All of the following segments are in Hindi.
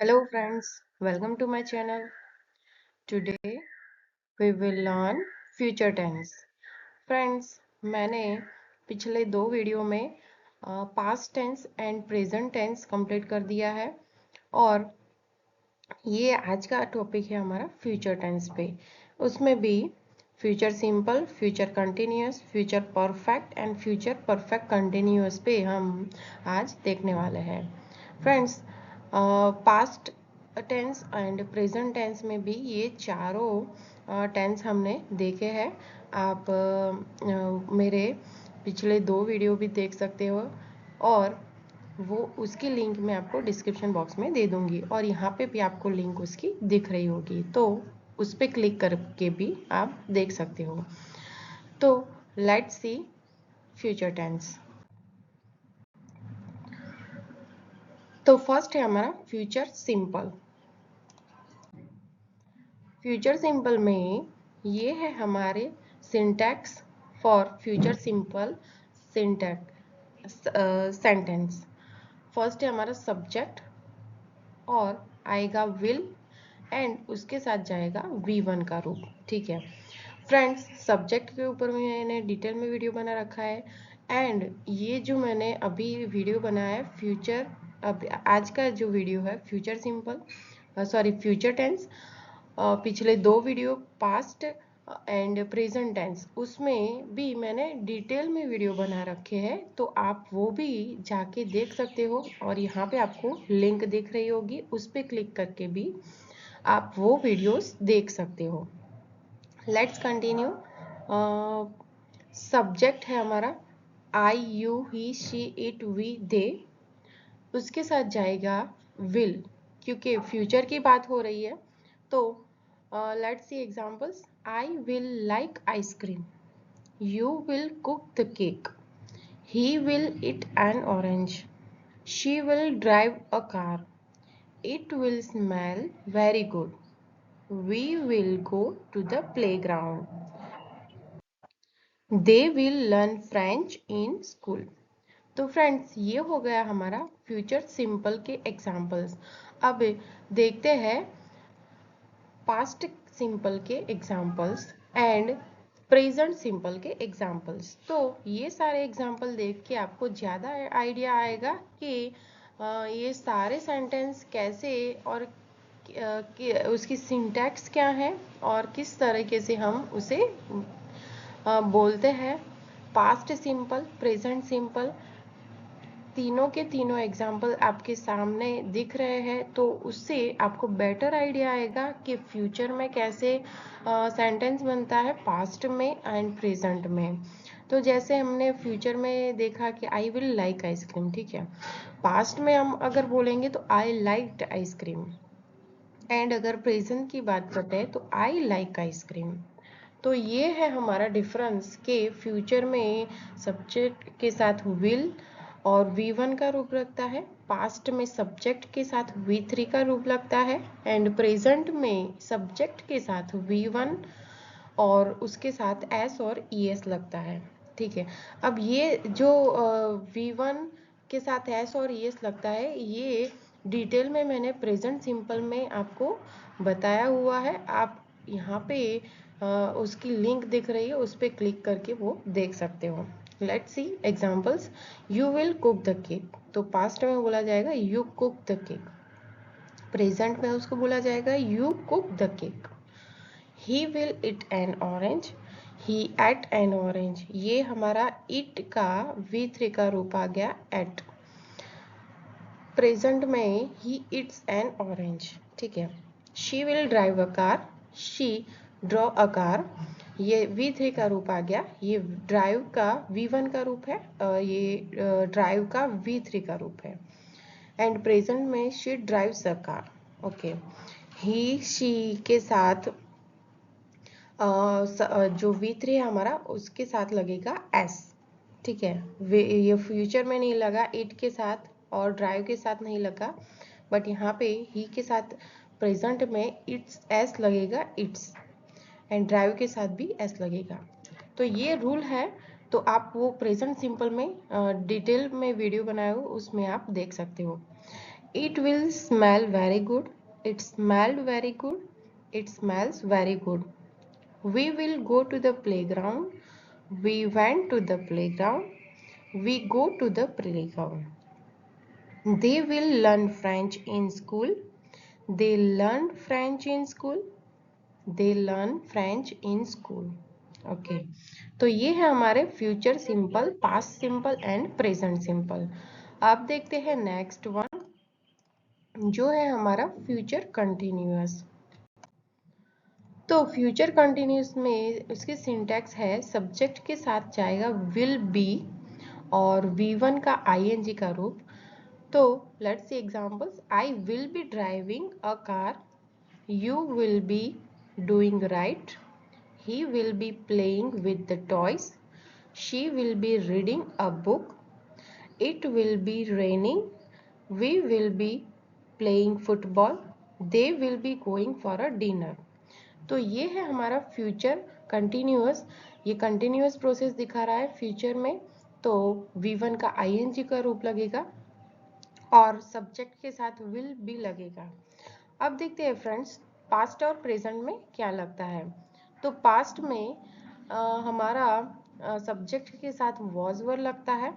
Hello friends, welcome to my channel. Today we will learn future tense. Friends, मैंने पिछले दो वीडियो में past tense and present tense complete कर दिया है और ये आज का टॉपिक है हमारा फ्यूचर टेंस पे। उसमें भी future simple, future continuous, future perfect and future perfect continuous पे हम आज देखने वाले हैं। Friends, past tense and present tense में भी ये चारों टेंस हमने देखे हैं। आप मेरे पिछले दो वीडियो भी देख सकते हो और वो उसकी लिंक मैं आपको डिस्क्रिप्शन बॉक्स में दे दूंगी और यहाँ पे भी आपको लिंक उसकी दिख रही होगी, तो उस पर क्लिक करके भी आप देख सकते हो। तो लेट्स सी फ्यूचर टेंस। तो फर्स्ट है हमारा फ्यूचर सिंपल। फ्यूचर सिंपल में ये है हमारे syntax for future simple syntax sentence. First है हमारा सब्जेक्ट और आएगा विल एंड उसके साथ जाएगा V1 का रूप। ठीक है फ्रेंड्स, सब्जेक्ट के ऊपर मैंने डिटेल में वीडियो बना रखा है एंड ये जो मैंने अभी वीडियो बनाया है फ्यूचर, अब आज का जो वीडियो है future simple sorry future tense, पिछले दो video past and present tense उसमें भी मैंने डिटेल में वीडियो बना रखे हैं, तो आप वो भी जाके देख सकते हो और यहाँ पे आपको लिंक दिख रही होगी, उस पर क्लिक करके भी आप वो वीडियोस देख सकते हो। Let's continue. सब्जेक्ट है हमारा I, you, he, she, it, we, they. उसके साथ जाएगा विल, क्योंकि फ्यूचर की बात हो रही है। तो let's see examples. I will like ice cream, you will cook the cake, he will eat an orange, she will drive a car, it will smell very good, we will go to the playground, they will learn French in school। तो फ्रेंड्स, ये हो गया हमारा फ्यूचर सिंपल के एग्जाम्पल्स। अब देखते हैं पास्ट सिंपल के एग्जाम्पल्स एंड प्रेजेंट सिंपल के एग्जाम्पल्स। तो ये सारे एग्जाम्पल देख के आपको ज़्यादा आइडिया आएगा कि ये सारे सेंटेंस कैसे और उसकी सिंटैक्स क्या है और किस तरीके से हम उसे बोलते हैं। पास्ट सिंपल, प्रेजेंट सिंपल, तीनों के तीनों एग्जाम्पल आपके सामने दिख रहे हैं, तो उससे आपको बेटर आइडिया आएगा कि फ्यूचर में कैसे सेंटेंस बनता है पास्ट में एंड प्रेजेंट में। तो जैसे हमने फ्यूचर में देखा कि आई विल लाइक आइसक्रीम, ठीक है। पास्ट में हम अगर बोलेंगे तो आई लाइक्ड आइसक्रीम एंड अगर प्रेजेंट की बात करते हैं तो आई लाइक आइसक्रीम। तो ये है हमारा डिफरेंस कि फ्यूचर में सब्जेक्ट के साथ विल और V1 का रूप लगता है, पास्ट में सब्जेक्ट के साथ V3 का रूप लगता है एंड प्रेजेंट में सब्जेक्ट के साथ V1 और उसके साथ S और ES लगता है। ठीक है, अब ये जो V1 के साथ S और ES लगता है, ये डिटेल में मैंने प्रेजेंट सिंपल में आपको बताया हुआ है। आप यहाँ पे उसकी लिंक दिख रही है, उस पर क्लिक करके वो देख सकते हो। Let's see examples. You will cook the cake, तो पास्ट में बोला जाएगा यू कुक द केक, प्रेजेंट में उसको बोला जाएगा you cook the cake. He will eat an orange, he ate an orange. ये हमारा इट का V3 का रूप आ गया एट। प्रेजेंट में ही इट्स एन ऑरेंज। ठीक है। She will drive a car, she draw a car. ये V3 का रूप आ गया, ये ड्राइव का V1 का रूप है, ये ड्राइव का V3 का रूप है एंड प्रेजेंट में she drives a car. Okay, he she के साथ जो V3 है हमारा उसके साथ लगेगा S। ठीक है, ये फ्यूचर में नहीं लगा, इट के साथ और ड्राइव के साथ नहीं लगा, बट यहाँ पे ही के साथ प्रेजेंट में इट्स S लगेगा, इट्स, एंड ड्राइव के साथ भी S लगेगा। तो ये रूल है, तो आप वो प्रेजेंट सिंपल में डिटेल में वीडियो बनाए हो उसमें आप देख सकते हो। It will smell very good. It smelled very good. It smells very good. We will go to the playground. We went to the playground. We go to the playground. They will learn French in school. They learn French in school. They learn French in school. Okay तो ये है हमारे future simple, past simple and present simple. अब देखते हैं नेक्स्ट वन जो है हमारा फ्यूचर कंटिन्यूअस। तो फ्यूचर कंटिन्यूअस में उसकी सिंटैक्स है सब्जेक्ट के साथ जाएगा विल बी और V1 का ing का रूप। तो let's see examples. I will be driving a car. You will be doing right. He will be playing with the toys. She will be reading a book. It will be raining. We will be playing football. They will be going for a dinner. तो ये है हमारा फ्यूचर कंटिन्यूअस। ये कंटिन्यूअस प्रोसेस दिखा रहा है फ्यूचर में। तो V1 का ing का रूप लगेगा और सब्जेक्ट के साथ विल भी लगेगा। अब देखते हैं फ्रेंड्स पास्ट और प्रेजेंट में क्या लगता है। तो पास्ट में हमारा सब्जेक्ट के साथ वॉज वर लगता है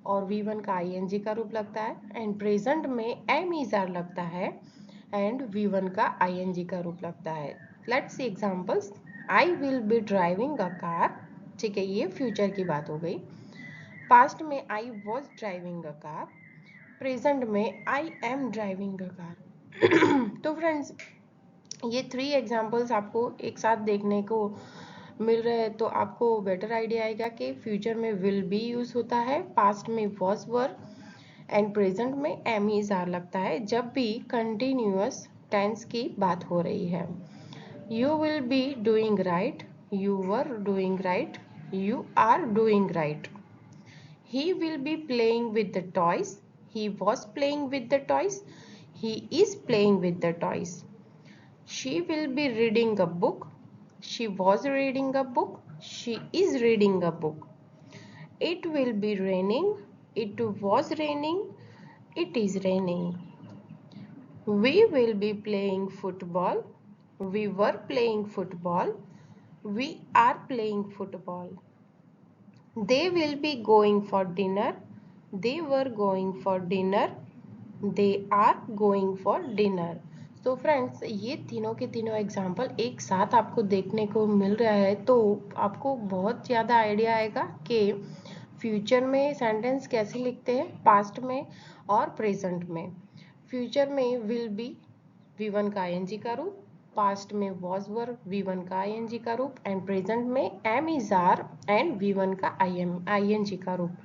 और V1 का ing का रूप लगता है एंड प्रेजेंट में एम इज आर लगता है एंड V1 का ing का रूप लगता है। Let's see examples. I will be driving a car. ठीक है, ये फ्यूचर की बात हो गई। पास्ट में I was driving a car. Present में I am driving a car. तो फ्रेंड्स ये 3 एग्जाम्पल्स आपको एक साथ देखने को मिल रहे हैं तो आपको बेटर आइडिया आएगा कि फ्यूचर में विल बी यूज होता है, पास्ट में वॉज वर एंड प्रेजेंट में एम इज आर लगता है जब भी कंटिन्यूअस टेंस की बात हो रही है। You will be doing right. You were doing right. You are doing right. He will be playing with the toys. He was playing with the toys. He is playing with the toys. She will be reading a book. She was reading a book. She is reading a book. It will be raining. It was raining. It is raining. We will be playing football. We were playing football. We are playing football. They will be going for dinner. They were going for dinner. They are going for dinner. तो फ्रेंड्स ये तीनों के तीनों एग्जाम्पल एक साथ आपको देखने को मिल रहा है तो आपको बहुत ज़्यादा आइडिया आएगा कि फ्यूचर में सेंटेंस कैसे लिखते हैं, पास्ट में और प्रेजेंट में। फ्यूचर में विल बी V1 का ing का रूप, पास्ट में वॉज वर V1 का ing का रूप एंड प्रेजेंट में am is are and V1 का ing का रूप।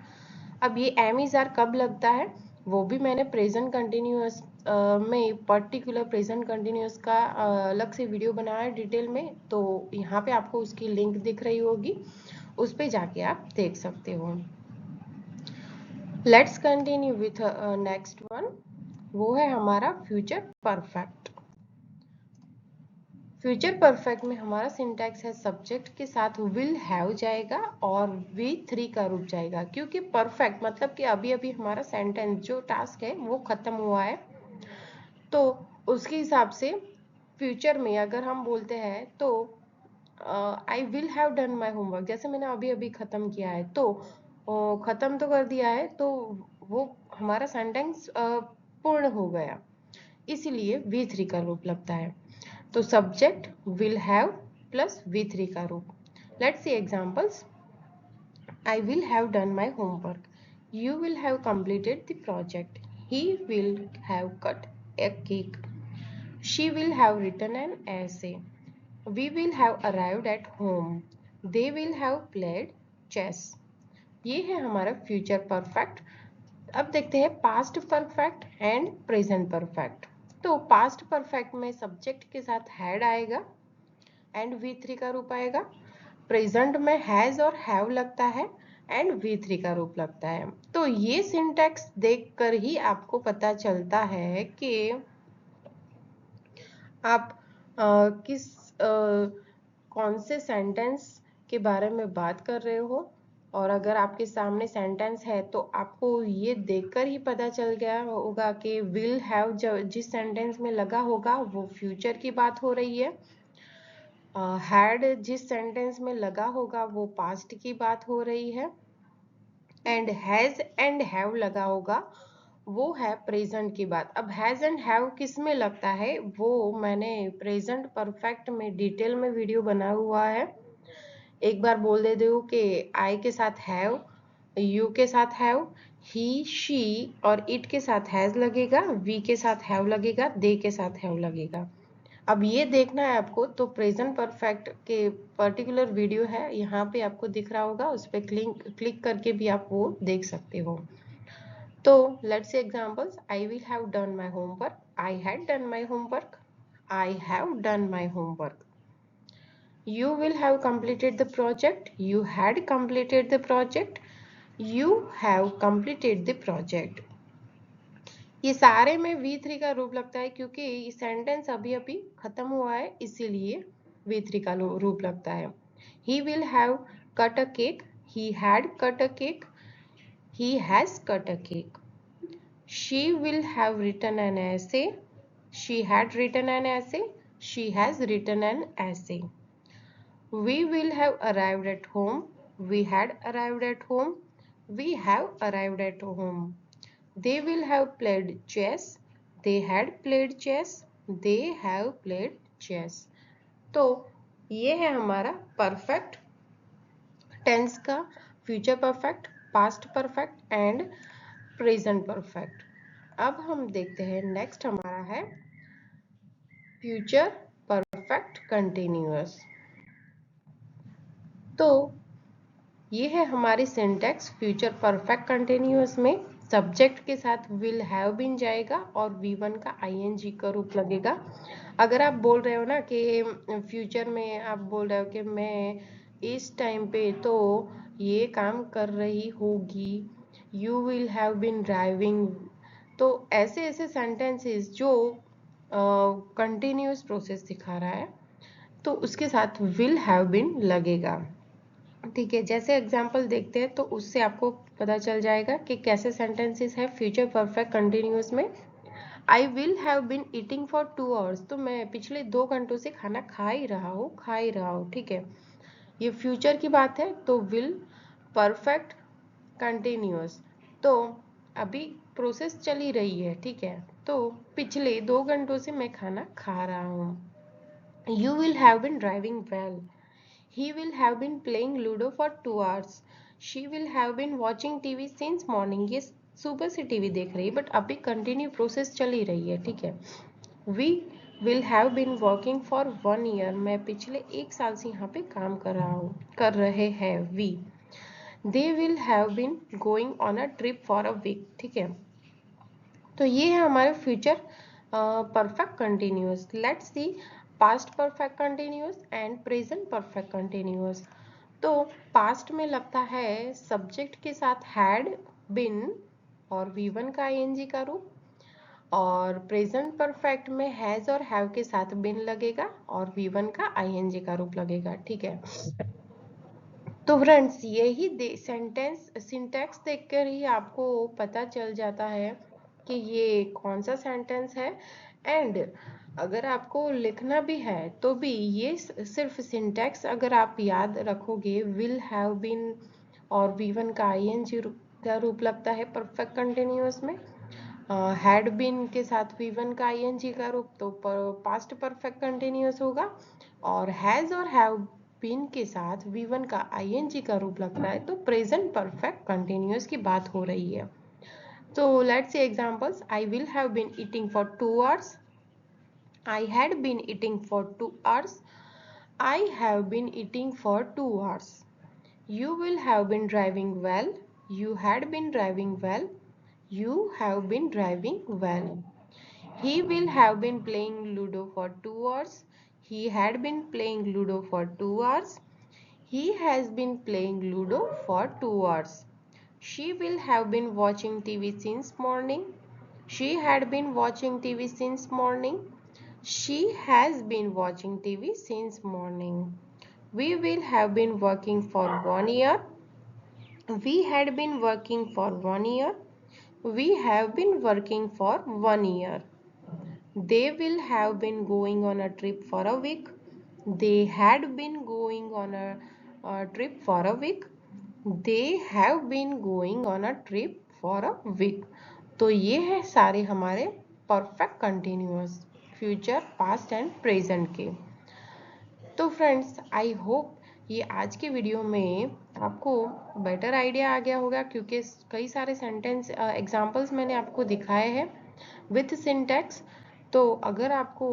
अब ये एम इज आर कब लगता है वो भी मैंने प्रेजेंट कंटिन्यूअस में पर्टिकुलर प्रेजेंट कंटिन्यूअस का अलग से वीडियो बनाया है डिटेल में, तो यहाँ पे आपको उसकी लिंक दिख रही होगी, उस पे जाके आप देख सकते हो। Let's continue with next one, वो है हमारा फ्यूचर परफेक्ट। फ्यूचर परफेक्ट में हमारा सिंटैक्स है सब्जेक्ट के साथ विल हैव जाएगा और V3 का रूप जाएगा, क्योंकि परफेक्ट मतलब कि अभी अभी हमारा सेंटेंस जो टास्क है वो खत्म हुआ है, तो उसके हिसाब से फ्यूचर में अगर हम बोलते हैं तो आई will have done my homework, जैसे मैंने अभी अभी खत्म किया है तो खत्म तो कर दिया है तो वो हमारा सेंटेंस पूर्ण हो गया, इसीलिए V3 का रूप लगता है। तो subject will have plus V3 का रूप। Let's see examples. I will have done my homework. You will have completed the project. He will have cut a cake. She will have written an essay. We will have arrived at home. They will have played chess. ये है हमारा फ्यूचर परफेक्ट। अब देखते हैं past perfect and present perfect. तो पास्ट परफेक्ट में सब्जेक्ट के साथ हैड आएगा एंड V3 का रूप आएगा। प्रेजेंट में हैज और हैव लगता है एंड V3 का रूप लगता है। तो ये सिंटैक्स देखकर ही आपको पता चलता है कि आप कौन से सेंटेंस के बारे में बात कर रहे हो और अगर आपके सामने सेंटेंस है तो आपको ये देखकर ही पता चल गया होगा कि विल हैव जिस सेंटेंस में लगा होगा वो फ्यूचर की बात हो रही है, हैड जिस सेंटेंस में लगा होगा वो पास्ट की बात हो रही है, एंड हैज एंड हैव लगा होगा वो है प्रेजेंट की बात। अब हैज एंड हैव किस में लगता है वो मैंने प्रेजेंट परफेक्ट में डिटेल में वीडियो बनाया हुआ है। एक बार बोल देती हूँ कि आई के साथ हैव, यू के साथ हैव, ही शी और इट के साथ हैज लगेगा, वी के साथ हैव लगेगा, दे के साथ हैव लगेगा। अब ये देखना है आपको तो प्रेजेंट परफेक्ट के पर्टिकुलर वीडियो है, यहाँ पे आपको दिख रहा होगा, उस पर क्लिक करके भी आप वो देख सकते हो। तो let's say examples, I will have done my homework, I had done my homework, I have done my homework. You will have completed the project, you had completed the project, you have completed the project। ये सारे में V3 का रूप लगता है क्योंकि सेंटेंस अभी अभी खत्म हुआ है, इसीलिए V3 का रूप लगता है। He will have cut a cake, he had cut a cake, he has cut a cake। She will have written an essay, she had written an essay, she has written an essay। We will have arrived at home, we had arrived at home, we have arrived at home। They will have played chess, they had played chess, they have played chess। तो ये है हमारा परफेक्ट टेंस का future perfect, past perfect and present perfect. अब हम देखते हैं नेक्स्ट हमारा है फ्यूचर परफेक्ट कंटिन्यूअस। तो ये है हमारी सिंटैक्स फ्यूचर परफेक्ट कंटिन्यूअस में सब्जेक्ट के साथ विल हैव बीन जाएगा और V1 का ING का रूप लगेगा। अगर आप बोल रहे हो ना कि फ्यूचर में आप बोल रहे हो कि मैं इस टाइम पे तो ये काम कर रही होगी, you will have been driving, तो ऐसे ऐसे सेंटेंसेस जो कंटिन्यूअस प्रोसेस दिखा रहा है तो उसके साथ विल हैव बीन लगेगा। ठीक है, जैसे एग्जाम्पल देखते हैं तो उससे आपको पता चल जाएगा कि कैसे सेंटेंसेस है फ्यूचर परफेक्ट कंटिन्यूअस में। I will have been eating for 2 hours, तो मैं पिछले 2 घंटों से खाना खा ही रहा हूँ। ठीक है, ये फ्यूचर की बात है तो विल परफेक्ट कंटिन्यूअस, तो अभी प्रोसेस चली रही है। ठीक है, तो पिछले 2 घंटों से मैं खाना खा रहा हूँ। You will have been driving well, he will have been playing ludo for 2 hours, she will have been watching TV since morning। ये सुबह से टीवी देख रही है बट अभी कंटिन्यू प्रोसेस चली रही है। ठीक है, we will have been working for 1 year, मैं पिछले 1 साल से यहाँ पे काम कर रहे हैं we। they will have been going on a trip for a week। ठीक है, तो ये है हमारे future perfect continuous. Let's see past perfect continuous and present perfect continuous. तो पास्ट में लगता है सब्जेक्ट के साथ हैड बिन और V1 का ING का रूप, और प्रेजेंट परफेक्ट में हैज और हैव के साथ बिन लगेगा और V1 का ING का रूप लगेगा। ठीक है, तो फ्रेंड्स यही सेंटेंस सिंटैक्स देखकर ही आपको पता चल जाता है कि ये कौन सा सेंटेंस है। एंड अगर आपको लिखना भी है तो भी ये सिर्फ सिंटैक्स अगर आप याद रखोगे, विल हैव बीन और V1 का ING का रूप लगता है परफेक्ट कंटिन्यूअस में, हैड बीन के साथ V1 का ING का रूप तो पास्ट परफेक्ट कंटिन्यूअस होगा, और हैज और हैव बीन के साथ V1 का ING का रूप लगता है तो प्रेजेंट परफेक्ट कंटिन्यूअस की बात हो रही है। तो let's see examples, I will have been eating for 2 hours, I had been eating for 2 hours, I have been eating for 2 hours. You will have been driving well, you had been driving well, you have been driving well। He will have been playing Ludo for 2 hours, he had been playing Ludo for 2 hours, he has been playing Ludo for 2 hours। She will have been watching TV since morning, she had been watching TV since morning, she has been watching TV since morning। We will have been working for 1 year, We had been working for 1 year. We have been working for 1 year. They will have been going on a trip for a week. They had been going on a trip for a week. They have been going on a trip for a week. तो ये है सारे हमारे perfect continuous future, past and present के। तो फ्रेंड्स, आई होप ये आज के वीडियो में आपको बेटर आइडिया आ गया होगा, क्योंकि कई सारे सेंटेंस एग्जांपल्स मैंने आपको दिखाए हैं विथ सिंटैक्स। तो अगर आपको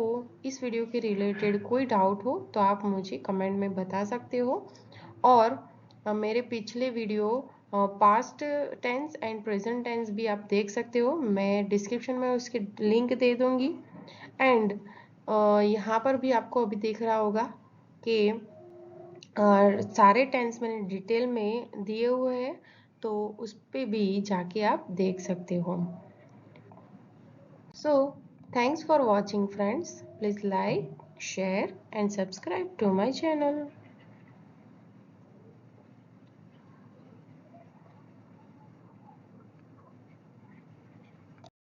इस वीडियो के रिलेटेड कोई डाउट हो तो आप मुझे कमेंट में बता सकते हो, और मेरे पिछले video past tense and present tense भी आप देख सकते हो। मैं डिस्क्रिप्शन में उसकी लिंक दे दूंगी। एंड यहाँ पर भी आपको अभी दिख रहा होगा कि सारे टेंस मैंने डिटेल में दिए हुए हैं, तो उस पे भी जाके आप देख सकते हो। So thanks for watching friends. Please like, share and subscribe to my channel.